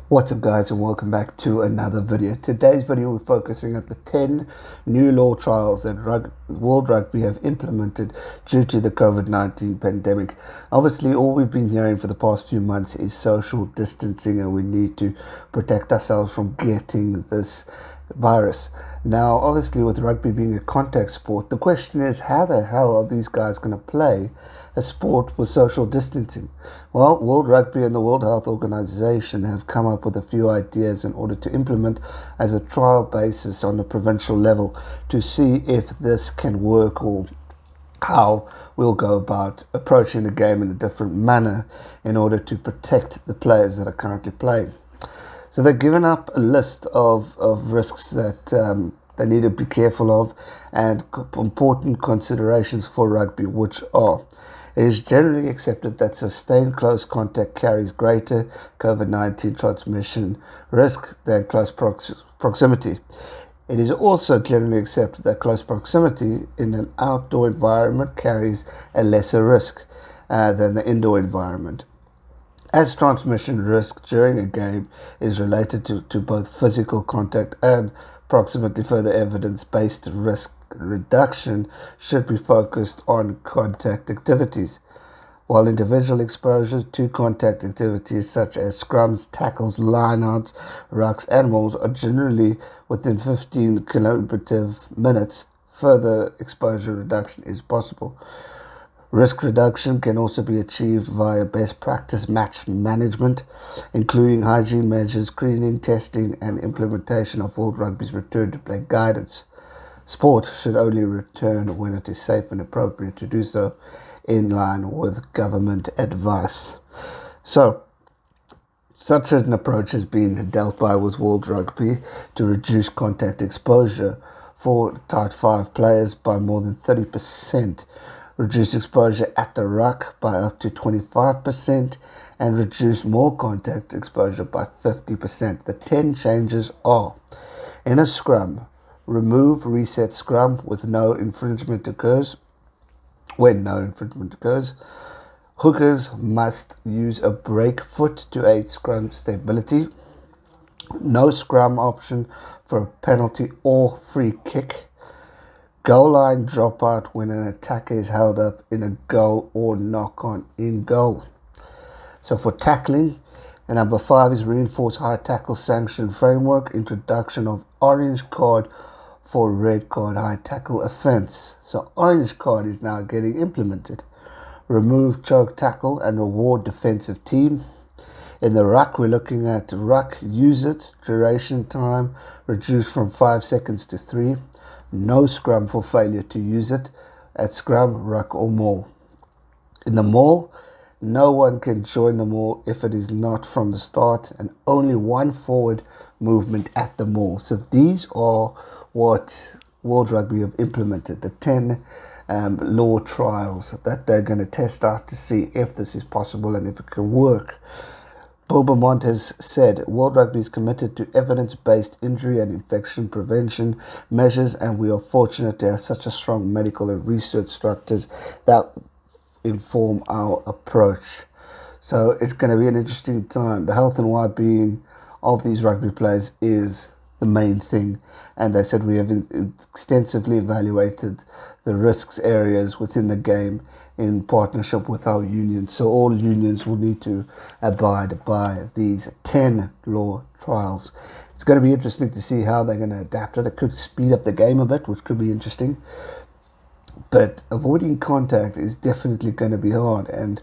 What's up guys, and welcome back to another video. Today's video we're focusing at the 10 new law trials that World Rugby have implemented due to the COVID-19 pandemic. Obviously all we've been hearing for the past few months is social distancing, and we need to protect ourselves from getting this virus. Now obviously with rugby being a contact sport, the question is, how the hell are these guys going to play a sport with social distancing? Well, World Rugby and the World Health Organization have come up with a few ideas in order to implement as a trial basis on the provincial level to see if this can work, or how we'll go about approaching the game in a different manner in order to protect the players that are currently playing. So they've given up a list of risks that they need to be careful of, and important considerations for rugby, which are: it is generally accepted that sustained close contact carries greater COVID-19 transmission risk than close proximity. It is also generally accepted that close proximity in an outdoor environment carries a lesser risk than the indoor environment, as transmission risk during a game is related to both physical contact and proximity. Further evidence-based risk reduction should be focused on contact activities, while individual exposure to contact activities such as scrums, tackles, lineouts, rucks and mauls are generally within 15 collaborative minutes. Further exposure reduction is possible. Risk reduction can also be achieved via best practice match management, including hygiene measures, screening, testing, and implementation of World Rugby's return to play guidance. Sport should only return when it is safe and appropriate to do so, in line with government advice. So, such an approach has been dealt by with World Rugby to reduce contact exposure for Type 5 players by more than 30%, reduce exposure at the ruck by up to 25%, and reduce more contact exposure by 50%. The 10 changes are: in a scrum, remove reset scrum when no infringement occurs. Hookers must use a break foot to aid scrum stability. No scrum option for a penalty or free kick. Goal line dropout when an attacker is held up in a goal or knock-on in goal. So for tackling, and number 5 is reinforce high tackle sanction framework, introduction of orange card for red card high tackle offence. So orange card is now getting implemented. Remove choke tackle and reward defensive team. In the ruck, we're looking at ruck, use it, duration time reduced from 5 seconds to 3. No scrum for failure to use it at scrum, ruck or maul. In the maul, no one can join the maul if it is not from the start, and only one forward movement at the maul. So these are what World Rugby have implemented, the 10 law trials that they're going to test out to see if this is possible and if it can work. Paul Beaumont has said World Rugby is committed to evidence-based injury and infection prevention measures, and we are fortunate to have such a strong medical and research structures that inform our approach. So it's going to be an interesting time. The health and well-being of these rugby players is the main thing, and they said we have extensively evaluated the risks areas within the game in partnership with our unions. So all unions will need to abide by these 10 law trials. It's going to be interesting to see how they're going to adapt it. It could speed up the game a bit, which could be interesting, but avoiding contact is definitely going to be hard, and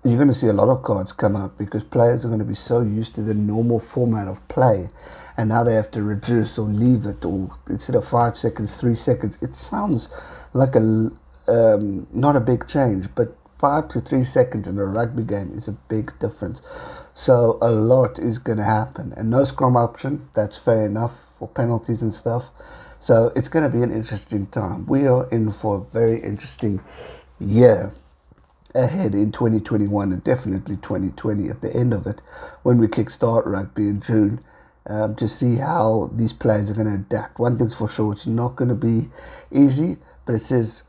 you're going to see a lot of cards come out because players are going to be so used to the normal format of play, and now they have to reduce or leave it, or instead of 5 seconds, 3 seconds. It sounds like not a big change, but 5 to 3 seconds in a rugby game is a big difference. So a lot is going to happen, and no scrum option, that's fair enough for penalties and stuff. So it's going to be an interesting time. We are in for a very interesting year ahead in 2021, and definitely 2020 at the end of it, when we kickstart rugby in June, to see how these players are going to adapt. One thing's for sure, it's not going to be easy, but it says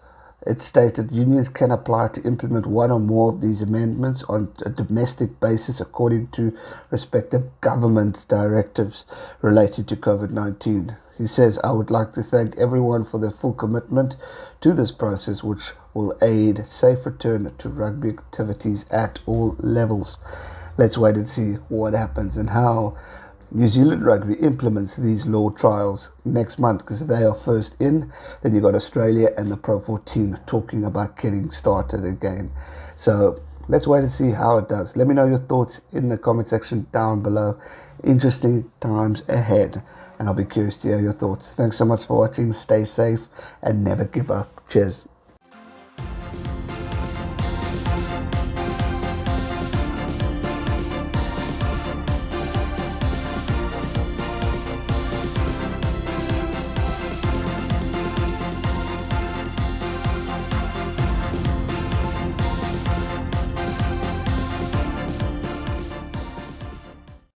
It stated unions can apply to implement one or more of these amendments on a domestic basis according to respective government directives related to COVID-19. He says, I would like to thank everyone for their full commitment to this process, which will aid safe return to rugby activities at all levels. Let's wait and see what happens and how New Zealand Rugby implements these law trials next month, because they are first in. Then you've got Australia and the Pro 14 talking about getting started again. So let's wait and see how it does. Let me know your thoughts in the comment section down below. Interesting times ahead, and I'll be curious to hear your thoughts. Thanks so much for watching. Stay safe and never give up. Cheers.